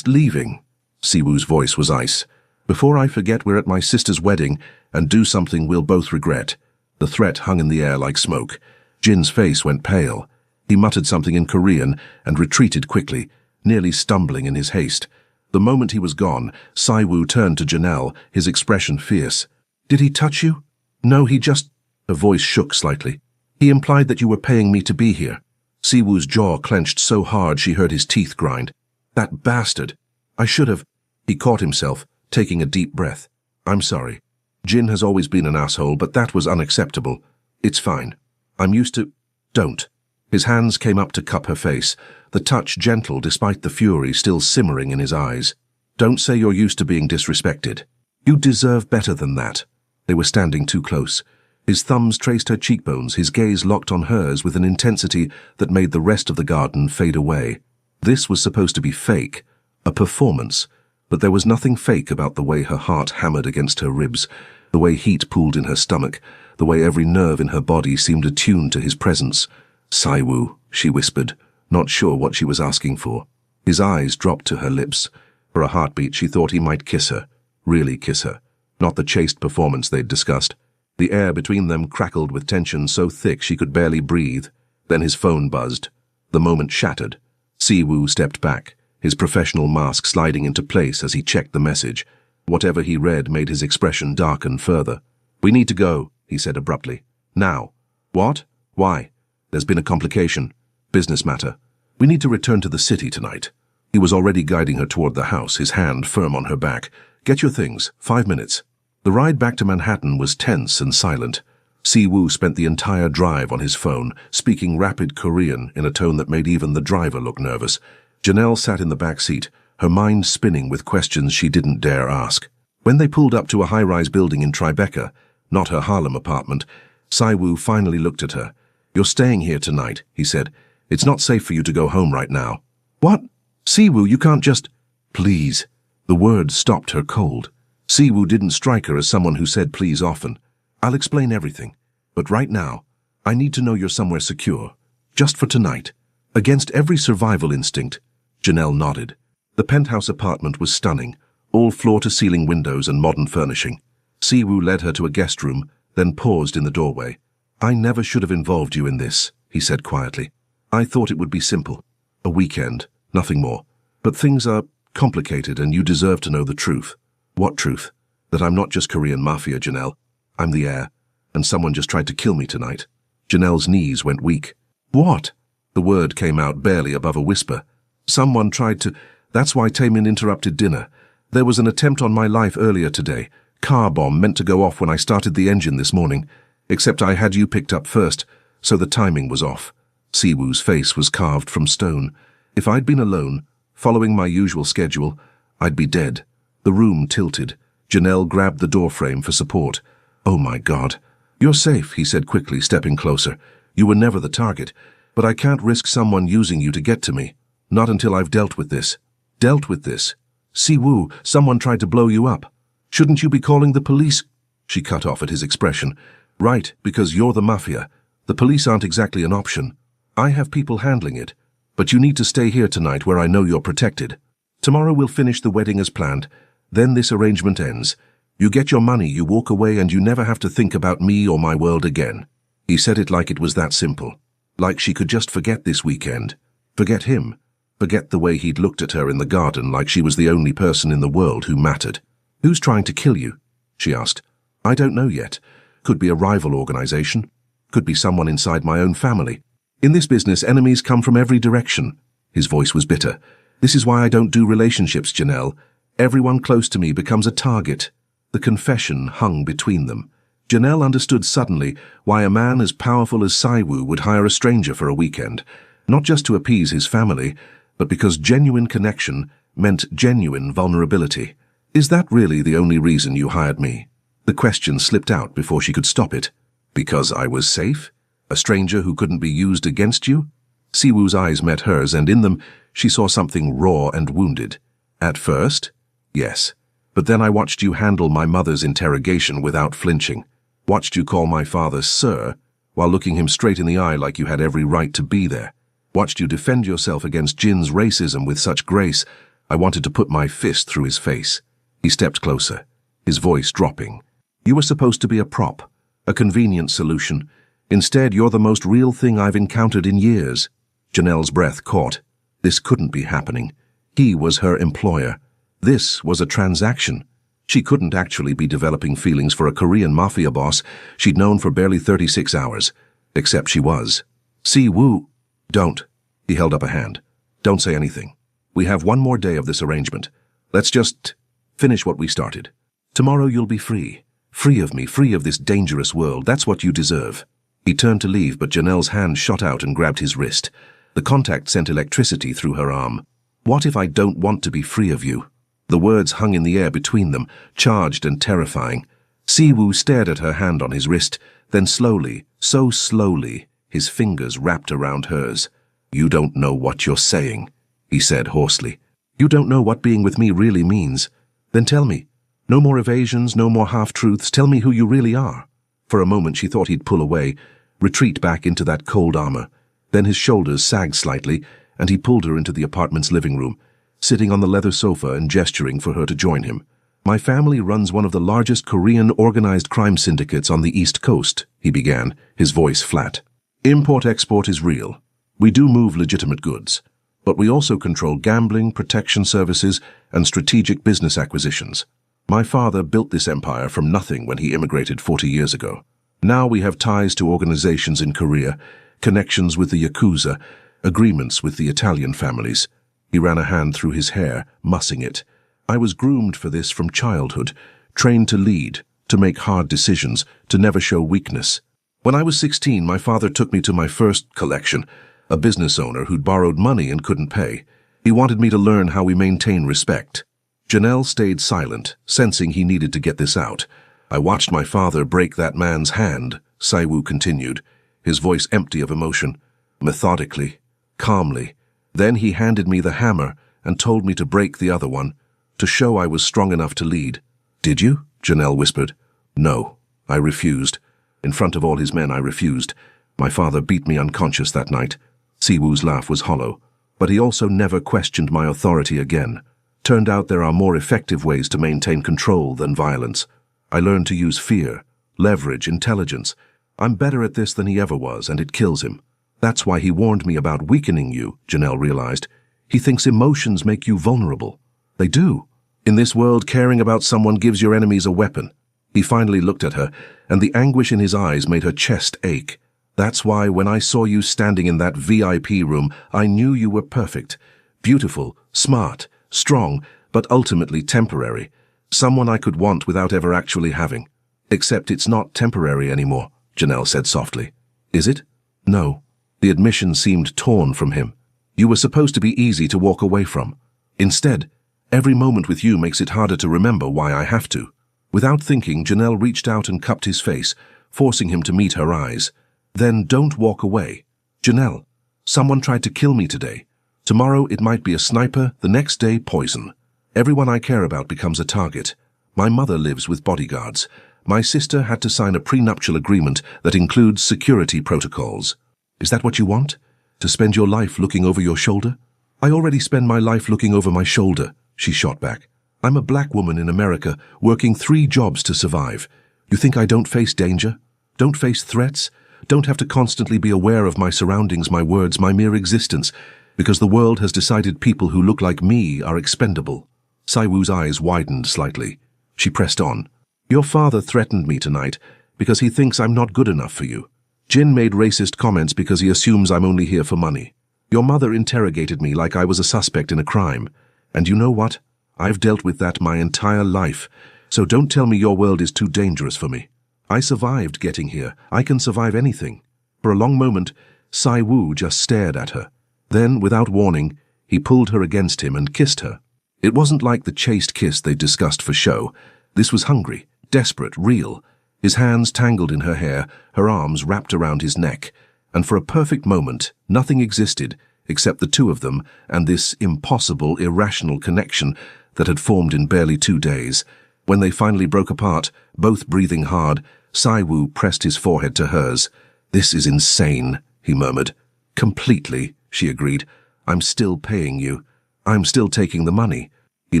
leaving." Siwoo's voice was ice. "Before I forget, we're at my sister's wedding and do something we'll both regret." The threat hung in the air like smoke. Jin's face went pale. He muttered something in Korean and retreated quickly, nearly stumbling in his haste. The moment he was gone, Saiwoo turned to Janelle, his expression fierce. "Did he touch you?" "No, he just—" Her voice shook slightly. "He implied that you were paying me to be here." Siwoo's jaw clenched so hard she heard his teeth grind. "That bastard! I should have—" He caught himself, taking a deep breath. "I'm sorry. Jin has always been an asshole, but that was unacceptable. It's fine. I'm used to—" "Don't." His hands came up to cup her face, the touch gentle despite the fury still simmering in his eyes. "Don't say you're used to being disrespected. You deserve better than that." They were standing too close. His thumbs traced her cheekbones, his gaze locked on hers with an intensity that made the rest of the garden fade away. This was supposed to be fake, a performance, but there was nothing fake about the way her heart hammered against her ribs, the way heat pooled in her stomach, the way every nerve in her body seemed attuned to his presence. "Saiwoo," she whispered, not sure what she was asking for. His eyes dropped to her lips. For a heartbeat she thought he might kiss her, really kiss her, not the chaste performance they'd discussed. The air between them crackled with tension so thick she could barely breathe. Then his phone buzzed. The moment shattered. Siwoo stepped back, his professional mask sliding into place as he checked the message. Whatever he read made his expression darken further. "We need to go," he said abruptly. "Now." "What? Why?" "There's been a complication. Business matter. We need to return to the city tonight." He was already guiding her toward the house, his hand firm on her back. "Get your things. 5 minutes." The ride back to Manhattan was tense and silent. Siwoo spent the entire drive on his phone, speaking rapid Korean in a tone that made even the driver look nervous. Janelle sat in the back seat, her mind spinning with questions she didn't dare ask. When they pulled up to a high-rise building in Tribeca, not her Harlem apartment, Saiwoo finally looked at her. "You're staying here tonight," he said. "It's not safe for you to go home right now." "What? Siwoo, you can't just—" "Please." The word stopped her cold. Siwoo didn't strike her as someone who said please often. "I'll explain everything. But right now, I need to know you're somewhere secure. Just for tonight. Against every survival instinct." Janelle nodded. The penthouse apartment was stunning, all floor-to-ceiling windows and modern furnishing. Siwoo led her to a guest room, then paused in the doorway. "I never should have involved you in this," he said quietly. "I thought it would be simple. A weekend, nothing more. But things are complicated and you deserve to know the truth." "What truth?" "That I'm not just Korean Mafia, Janelle. I'm the heir, and someone just tried to kill me tonight." Janelle's knees went weak. "What?" The word came out barely above a whisper. "Someone tried to—" "That's why Taemin interrupted dinner. There was an attempt on my life earlier today. Car bomb meant to go off when I started the engine this morning. Except I had you picked up first, so the timing was off." Siwoo's face was carved from stone. "If I'd been alone, following my usual schedule, I'd be dead." The room tilted. Janelle grabbed the doorframe for support. "Oh my God." "You're safe," he said quickly, stepping closer. "You were never the target, but I can't risk someone using you to get to me. Not until I've dealt with this." "Dealt with this?" "Siwoo, someone tried to blow you up." "Shouldn't you be calling the police?" She cut off at his expression. "Right, because you're the Mafia. The police aren't exactly an option. I have people handling it. But you need to stay here tonight where I know you're protected. Tomorrow we'll finish the wedding as planned. Then this arrangement ends. You get your money, you walk away, and you never have to think about me or my world again." He said it like it was that simple. Like she could just forget this weekend. Forget him. Forget the way he'd looked at her in the garden like she was the only person in the world who mattered. "Who's trying to kill you?" she asked. "I don't know yet. Could be a rival organization. Could be someone inside my own family. In this business, enemies come from every direction." His voice was bitter. "This is why I don't do relationships, Janelle. Everyone close to me becomes a target." The confession hung between them. Janelle understood suddenly why a man as powerful as Saiwu would hire a stranger for a weekend, not just to appease his family, but because genuine connection meant genuine vulnerability. "Is that really the only reason you hired me?" The question slipped out before she could stop it. "Because I was safe? A stranger who couldn't be used against you?" Siwoo's eyes met hers, and in them she saw something raw and wounded. "At first? Yes. But then I watched you handle my mother's interrogation without flinching. Watched you call my father Sir, while looking him straight in the eye like you had every right to be there. Watched you defend yourself against Jin's racism with such grace, I wanted to put my fist through his face." He stepped closer, his voice dropping. "You were supposed to be a prop, a convenient solution. Instead, you're the most real thing I've encountered in years." Janelle's breath caught. This couldn't be happening. He was her employer. This was a transaction. She couldn't actually be developing feelings for a Korean mafia boss she'd known for barely 36 hours. Except she was. "Siwoo." "Don't." He held up a hand. "Don't say anything. We have one more day of this arrangement. Let's just finish what we started. Tomorrow you'll be free. Free of me, free of this dangerous world. That's what you deserve." He turned to leave, but Janelle's hand shot out and grabbed his wrist. The contact sent electricity through her arm. "What if I don't want to be free of you?" The words hung in the air between them, charged and terrifying. Siwoo stared at her hand on his wrist, then slowly, so slowly, his fingers wrapped around hers. "You don't know what you're saying," he said hoarsely. "You don't know what being with me really means. Then tell me. No more evasions, no more half-truths. Tell me who you really are." For a moment she thought he'd pull away, retreat back into that cold armor. Then his shoulders sagged slightly, and he pulled her into the apartment's living room, sitting on the leather sofa and gesturing for her to join him. "My family runs one of the largest Korean organized crime syndicates on the East Coast," he began, his voice flat. "Import-export is real. We do move legitimate goods. But we also control gambling, protection services, and strategic business acquisitions. My father built this empire from nothing when he immigrated 40 years ago. Now we have ties to organizations in Korea, connections with the Yakuza, agreements with the Italian families." He ran a hand through his hair, mussing it. "I was groomed for this from childhood, trained to lead, to make hard decisions, to never show weakness. When I was 16, my father took me to my first collection, a business owner who'd borrowed money and couldn't pay. He wanted me to learn how we maintain respect." Janelle stayed silent, sensing he needed to get this out. "I watched my father break that man's hand," Saiwu continued, his voice empty of emotion. "Methodically, calmly. Then he handed me the hammer and told me to break the other one, to show I was strong enough to lead." "Did you?" Janelle whispered. "No, I refused. In front of all his men, I refused. My father beat me unconscious that night." Siwoo's laugh was hollow. "But he also never questioned my authority again. Turned out there are more effective ways to maintain control than violence. I learned to use fear, leverage, intelligence. I'm better at this than he ever was, and it kills him. That's why he warned me about weakening you," Janelle realized. "He thinks emotions make you vulnerable. They do. In this world, caring about someone gives your enemies a weapon." He finally looked at her, and the anguish in his eyes made her chest ache. "That's why when I saw you standing in that VIP room, I knew you were perfect. Beautiful, smart, strong, but ultimately temporary. Someone I could want without ever actually having. Except it's not temporary anymore," Janelle said softly. "Is it?" "No." The admission seemed torn from him. "You were supposed to be easy to walk away from. Instead, every moment with you makes it harder to remember why I have to." Without thinking, Janelle reached out and cupped his face, forcing him to meet her eyes. "Then don't walk away. Janelle, someone tried to kill me today. Tomorrow it might be a sniper, the next day poison. Everyone I care about becomes a target. My mother lives with bodyguards. My sister had to sign a prenuptial agreement that includes security protocols. Is that what you want? To spend your life looking over your shoulder?" "I already spend my life looking over my shoulder," she shot back. "I'm a black woman in America, working 3 jobs to survive. You think I don't face danger? Don't face threats? Don't have to constantly be aware of my surroundings, my words, my mere existence, because the world has decided people who look like me are expendable?" Saiwoo's eyes widened slightly. She pressed on. "Your father threatened me tonight because he thinks I'm not good enough for you. Jin made racist comments because he assumes I'm only here for money. Your mother interrogated me like I was a suspect in a crime. And you know what? I've dealt with that my entire life, so don't tell me your world is too dangerous for me. I survived getting here. I can survive anything. For a long moment, Sai Wu just stared at her. Then, without warning, he pulled her against him and kissed her. It wasn't like the chaste kiss they discussed for show. This was hungry, desperate, real. His hands tangled in her hair, her arms wrapped around his neck. And for a perfect moment, nothing existed except the two of them and this impossible, irrational connection that had formed in barely 2 days. When they finally broke apart, both breathing hard, Sai Wu pressed his forehead to hers. "This is insane," he murmured. "Completely," she agreed. "I'm still paying you. I'm still taking the money." He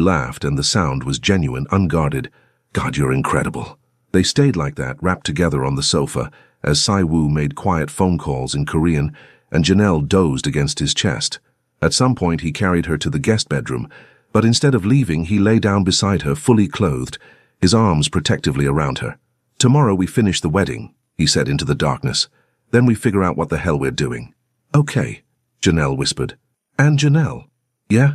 laughed, and the sound was genuine, unguarded. "God, you're incredible." They stayed like that, wrapped together on the sofa, as Sai Wu made quiet phone calls in Korean, and Janelle dozed against his chest. At some point he carried her to the guest bedroom, but instead of leaving, he lay down beside her, fully clothed, his arms protectively around her. "Tomorrow we finish the wedding," he said into the darkness. "Then we figure out what the hell we're doing." "Okay," Janelle whispered. "And Janelle, yeah,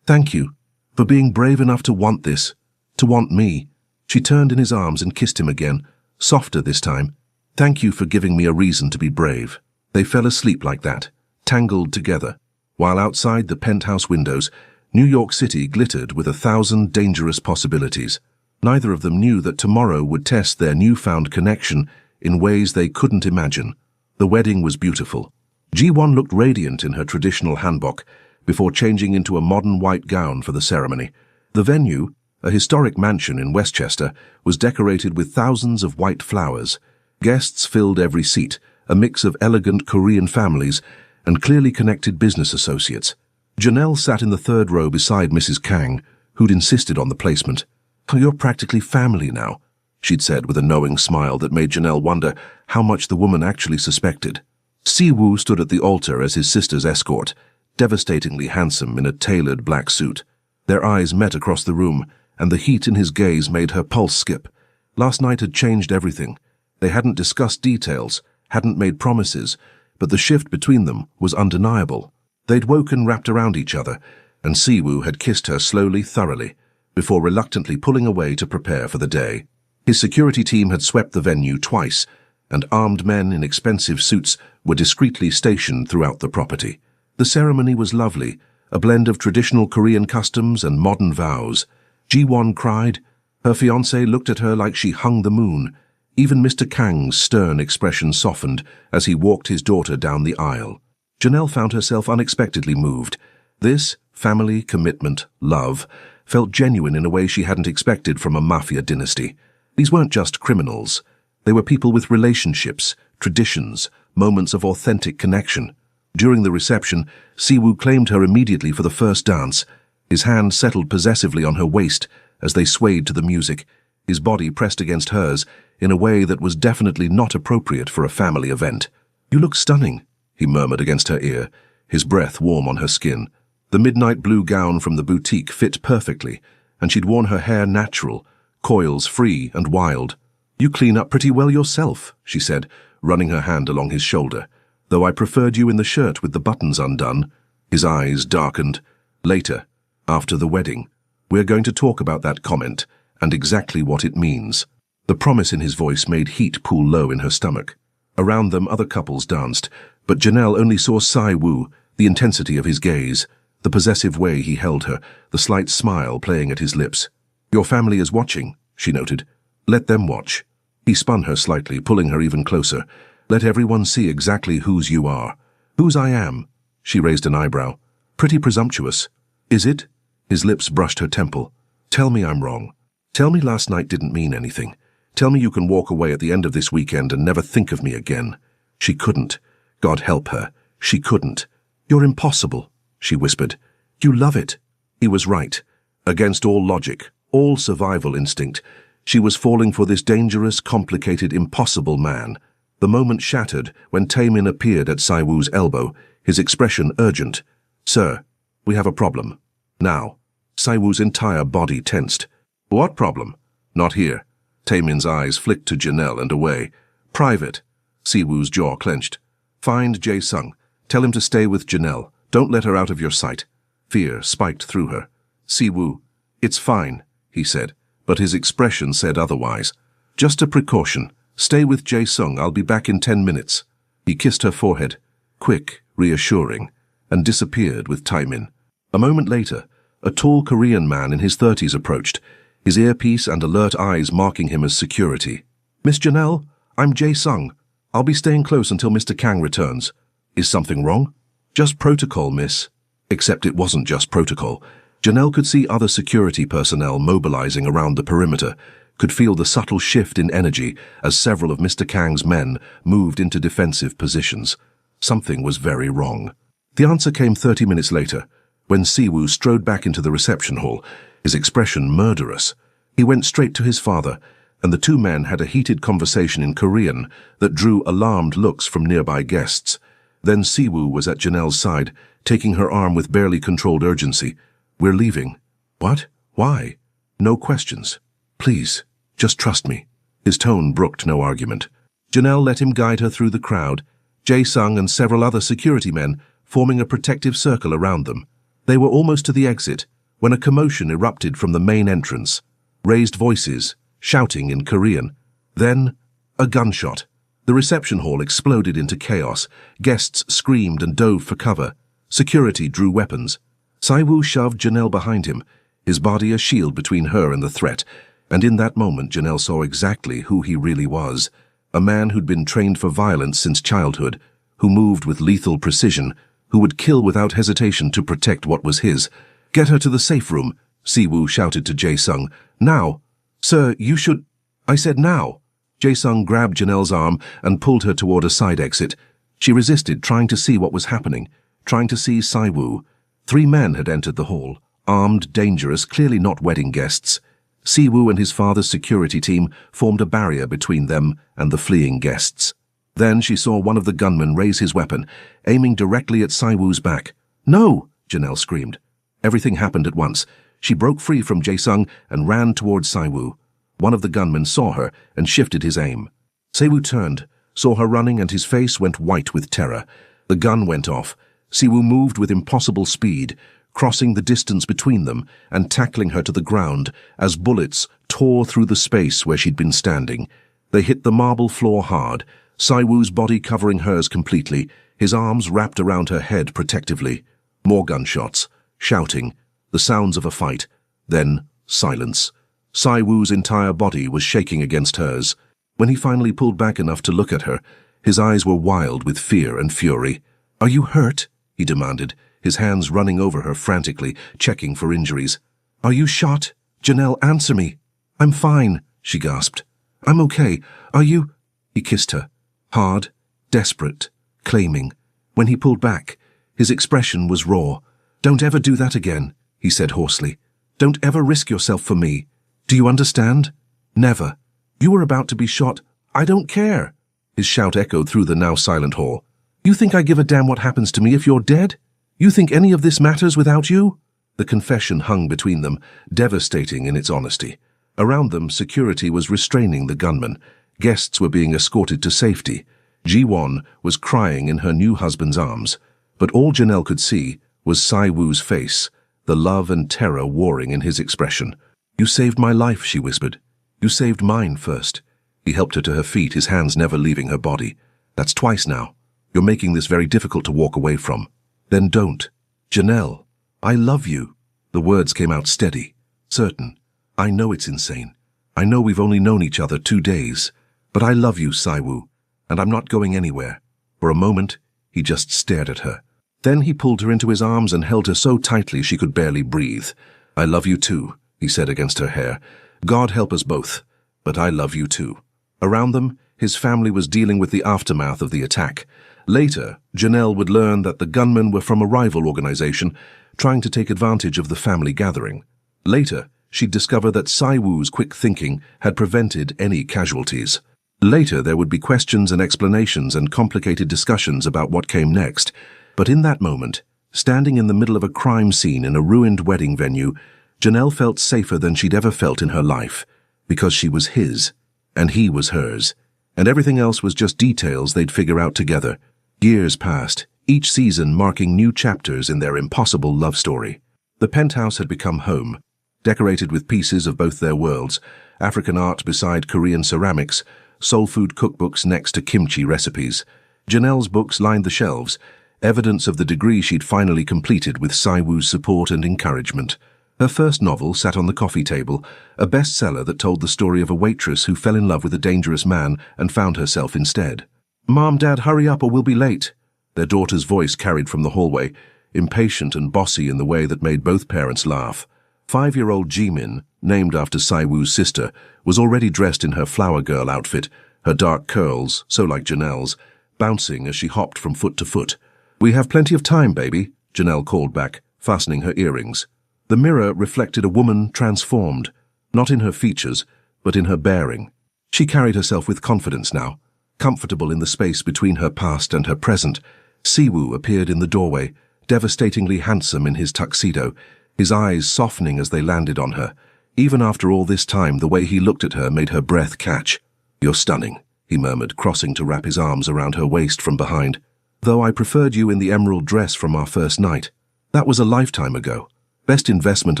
thank you for being brave enough to want this, to want me." She turned in his arms and kissed him again, softer this time. "Thank you for giving me a reason to be brave." They fell asleep like that, tangled together, while outside the penthouse windows, New York City glittered with 1,000 dangerous possibilities. Neither of them knew that tomorrow would test their newfound connection in ways they couldn't imagine. The wedding was beautiful. Ji-won looked radiant in her traditional hanbok before changing into a modern white gown for the ceremony. The venue, a historic mansion in Westchester, was decorated with thousands of white flowers. Guests filled every seat, a mix of elegant Korean families and clearly connected business associates. Janelle sat in the third row beside Mrs. Kang, who'd insisted on the placement. "You're practically family now," she'd said with a knowing smile that made Janelle wonder how much the woman actually suspected. Si-woo stood at the altar as his sister's escort, devastatingly handsome in a tailored black suit. Their eyes met across the room, and the heat in his gaze made her pulse skip. Last night had changed everything. They hadn't discussed details, hadn't made promises, but the shift between them was undeniable. They'd woken wrapped around each other, and Si-woo had kissed her slowly, thoroughly, before reluctantly pulling away to prepare for the day. His security team had swept the venue twice, and armed men in expensive suits were discreetly stationed throughout the property. The ceremony was lovely, a blend of traditional Korean customs and modern vows. Ji-won cried. Her fiancé looked at her like she hung the moon. Even Mr. Kang's stern expression softened as he walked his daughter down the aisle. Janelle found herself unexpectedly moved. This, family, commitment, love, felt genuine in a way she hadn't expected from a Mafia dynasty. These weren't just criminals. They were people with relationships, traditions, moments of authentic connection. During the reception, Si-woo claimed her immediately for the first dance. His hand settled possessively on her waist as they swayed to the music, his body pressed against hers in a way that was definitely not appropriate for a family event. "You look stunning," he murmured against her ear, his breath warm on her skin. The midnight blue gown from the boutique fit perfectly, and she'd worn her hair natural, coils free and wild. "You clean up pretty well yourself," she said, running her hand along his shoulder, "though I preferred you in the shirt with the buttons undone." His eyes darkened. "Later, after the wedding, we're going to talk about that comment and exactly what it means." The promise in his voice made heat pool low in her stomach. Around them, other couples danced, but Janelle only saw Si-woo, the intensity of his gaze, the possessive way he held her, the slight smile playing at his lips. "Your family is watching," she noted. "Let them watch." He spun her slightly, pulling her even closer. "Let everyone see exactly whose you are." "Whose I am?" She raised an eyebrow. "Pretty presumptuous." "Is it?" His lips brushed her temple. "Tell me I'm wrong. Tell me last night didn't mean anything. Tell me you can walk away at the end of this weekend and never think of me again." She couldn't. God help her. She couldn't. "You're impossible," she whispered. "You love it." He was right. Against all logic, all survival instinct, she was falling for this dangerous, complicated, impossible man. The moment shattered when Taemin appeared at Si-woo's elbow, his expression urgent. "Sir, we have a problem. Now." Si-woo's entire body tensed. "What problem?" "Not here." Taemin's eyes flicked to Janelle and away. "Private." Si-woo's jaw clenched. "Find Jae-sung. Tell him to stay with Janelle. Don't let her out of your sight." Fear spiked through her. Si-woo, "It's fine," he said, but his expression said otherwise. "Just a precaution. Stay with Jae-sung, I'll be back in 10 minutes. He kissed her forehead, quick, reassuring, and disappeared with Taemin. A moment later, a tall Korean man in his 30s approached, his earpiece and alert eyes marking him as security. Miss Janelle, I'm Jae-sung. I'll be staying close until Mr. Kang returns. Is something wrong? Just protocol, miss. Except it wasn't just protocol. Janelle could see other security personnel mobilizing around the perimeter, could feel the subtle shift in energy as several of Mr. Kang's men moved into defensive positions. Something was very wrong. The answer came 30 minutes later, when Siwoo strode back into the reception hall, his expression murderous. He went straight to his father, and the two men had a heated conversation in Korean that drew alarmed looks from nearby guests. Then Siwoo was at Janelle's side, taking her arm with barely controlled urgency. We're leaving. What? Why? No questions. Please, just trust me. His tone brooked no argument. Janelle let him guide her through the crowd, Jae-sung and several other security men forming a protective circle around them. They were almost to the exit when a commotion erupted from the main entrance. Raised voices, shouting in Korean. Then, a gunshot. The reception hall exploded into chaos. Guests screamed and dove for cover. Security drew weapons. Siwoo shoved Janelle behind him, his body a shield between her and the threat, and in that moment Janelle saw exactly who he really was. A man who'd been trained for violence since childhood, who moved with lethal precision, who would kill without hesitation to protect what was his. Get her to the safe room, Siwoo shouted to Jae-sung. Now. Sir, you should... I said now. Jae-sung grabbed Janelle's arm and pulled her toward a side exit. She resisted, trying to see what was happening, trying to see Siwoo. 3 men had entered the hall, armed, dangerous, clearly not wedding guests. Siwoo and his father's security team formed a barrier between them and the fleeing guests. Then she saw one of the gunmen raise his weapon, aiming directly at Siwoo's back. No! Janelle screamed. Everything happened at once. She broke free from Jae-sung and ran towards Siwoo. One of the gunmen saw her and shifted his aim. Siwoo turned, saw her running, and his face went white with terror. The gun went off. Siwoo moved with impossible speed, crossing the distance between them and tackling her to the ground as bullets tore through the space where she'd been standing. They hit the marble floor hard, Siwoo's body covering hers completely, his arms wrapped around her head protectively. More gunshots, shouting, the sounds of a fight, then silence. Siwoo's entire body was shaking against hers. When he finally pulled back enough to look at her, his eyes were wild with fear and fury. "Are you hurt?" he demanded, his hands running over her frantically, checking for injuries. "Are you shot? Janelle, answer me." "I'm fine," she gasped. "I'm okay. Are you—" He kissed her, hard, desperate, claiming. When he pulled back, his expression was raw. "Don't ever do that again," he said hoarsely. "Don't ever risk yourself for me. Do you understand? Never. You were about to be shot. I don't care." His shout echoed through the now silent hall. "You think I give a damn what happens to me if you're dead? You think any of this matters without you?" The confession hung between them, devastating in its honesty. Around them, security was restraining the gunman. Guests were being escorted to safety. Ji-won was crying in her new husband's arms. But all Janelle could see was Siwoo's face, the love and terror warring in his expression. "You saved my life," she whispered. "You saved mine first." He helped her to her feet, his hands never leaving her body. "That's twice now. You're making this very difficult to walk away from." "Then don't." "Janelle, I love you." The words came out steady, certain. "I know it's insane. I know we've only known each other 2 days. But I love you, Siwoo, and I'm not going anywhere." For a moment, he just stared at her. Then he pulled her into his arms and held her so tightly she could barely breathe. "I love you too," he said against her hair. "God help us both, but I love you too." Around them, his family was dealing with the aftermath of the attack. Later, Janelle would learn that the gunmen were from a rival organization trying to take advantage of the family gathering. Later, she'd discover that Siwoo's quick thinking had prevented any casualties. Later, there would be questions and explanations and complicated discussions about what came next. But in that moment, standing in the middle of a crime scene in a ruined wedding venue, Janelle felt safer than she'd ever felt in her life, because she was his, and he was hers, and everything else was just details they'd figure out together. Years passed, each season marking new chapters in their impossible love story. The penthouse had become home, decorated with pieces of both their worlds, African art beside Korean ceramics, soul food cookbooks next to kimchi recipes. Janelle's books lined the shelves, evidence of the degree she'd finally completed with Saiwoo's support and encouragement. Her first novel sat on the coffee table, a bestseller that told the story of a waitress who fell in love with a dangerous man and found herself instead. "Mom, Dad, hurry up or we'll be late," their daughter's voice carried from the hallway, impatient and bossy in the way that made both parents laugh. 5-year-old Jimin, named after Saiwoo's sister, was already dressed in her flower girl outfit, her dark curls, so like Janelle's, bouncing as she hopped from foot to foot. "We have plenty of time, baby," Janelle called back, fastening her earrings. The mirror reflected a woman transformed, not in her features, but in her bearing. She carried herself with confidence now, comfortable in the space between her past and her present. Siwoo appeared in the doorway, devastatingly handsome in his tuxedo, his eyes softening as they landed on her. Even after all this time, the way he looked at her made her breath catch. "You're stunning," he murmured, crossing to wrap his arms around her waist from behind. "Though I preferred you in the emerald dress from our first night. That was a lifetime ago. Best investment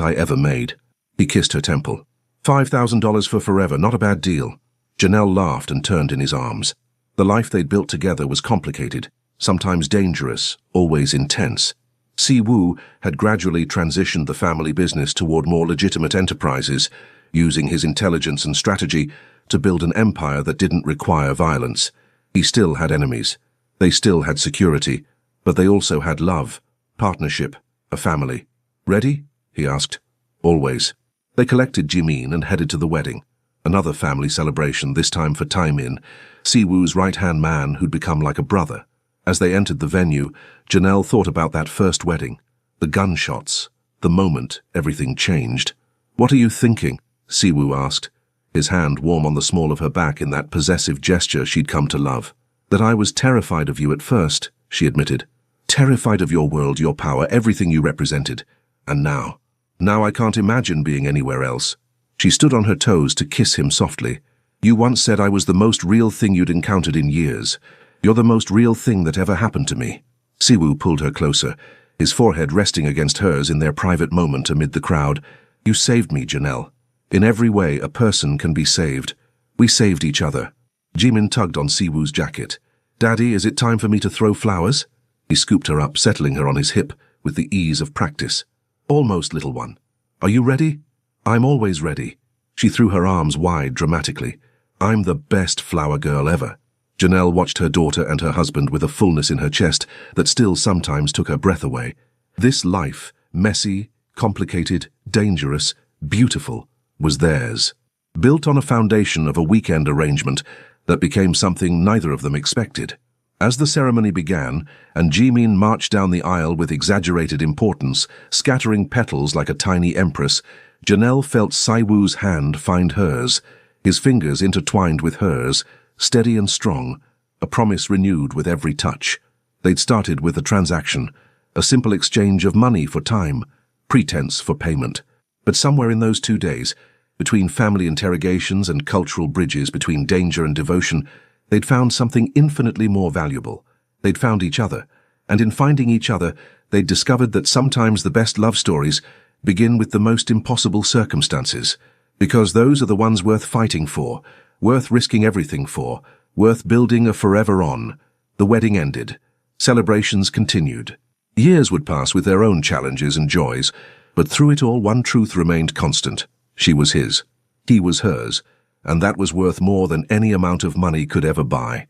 I ever made." He kissed her temple. $5,000 for forever, not a bad deal. Janelle laughed and turned in his arms. The life they'd built together was complicated, sometimes dangerous, always intense. Siwoo had gradually transitioned the family business toward more legitimate enterprises, using his intelligence and strategy to build an empire that didn't require violence. He still had enemies. They still had security, but they also had love, partnership, a family. "Ready?" he asked. "Always." They collected Jimin and headed to the wedding. Another family celebration, this time for Taimin, Siwoo's right-hand man who'd become like a brother. As they entered the venue, Janelle thought about that first wedding. The gunshots. The moment everything changed. "What are you thinking?" Siwoo asked, his hand warm on the small of her back in that possessive gesture she'd come to love. "That I was terrified of you at first," she admitted. "Terrified of your world, your power, everything you represented. And now I can't imagine being anywhere else." She stood on her toes to kiss him softly. "You once said I was the most real thing you'd encountered in years. You're the most real thing that ever happened to me." Siwoo pulled her closer, his forehead resting against hers in their private moment amid the crowd. "You saved me, Janelle. In every way a person can be saved. We saved each other." Jimin tugged on Siwoo's jacket. "Daddy, is it time for me to throw flowers?" He scooped her up, settling her on his hip with the ease of practice. "Almost, little one. Are you ready?" "I'm always ready." She threw her arms wide dramatically. "I'm the best flower girl ever." Janelle watched her daughter and her husband with a fullness in her chest that still sometimes took her breath away. This life, messy, complicated, dangerous, beautiful, was theirs. Built on a foundation of a weekend arrangement that became something neither of them expected. As the ceremony began, and Jimin marched down the aisle with exaggerated importance, scattering petals like a tiny empress, Janelle felt Saiwoo's hand find hers, his fingers intertwined with hers, steady and strong, a promise renewed with every touch. They'd started with a transaction, a simple exchange of money for time, pretense for payment. But somewhere in those 2 days, between family interrogations and cultural bridges between danger and devotion, they'd found something infinitely more valuable. They'd found each other, and in finding each other, they'd discovered that sometimes the best love stories begin with the most impossible circumstances, because those are the ones worth fighting for, worth risking everything for, worth building a forever on. The wedding ended. Celebrations continued. Years would pass with their own challenges and joys, but through it all one truth remained constant. She was his. He was hers. And that was worth more than any amount of money could ever buy.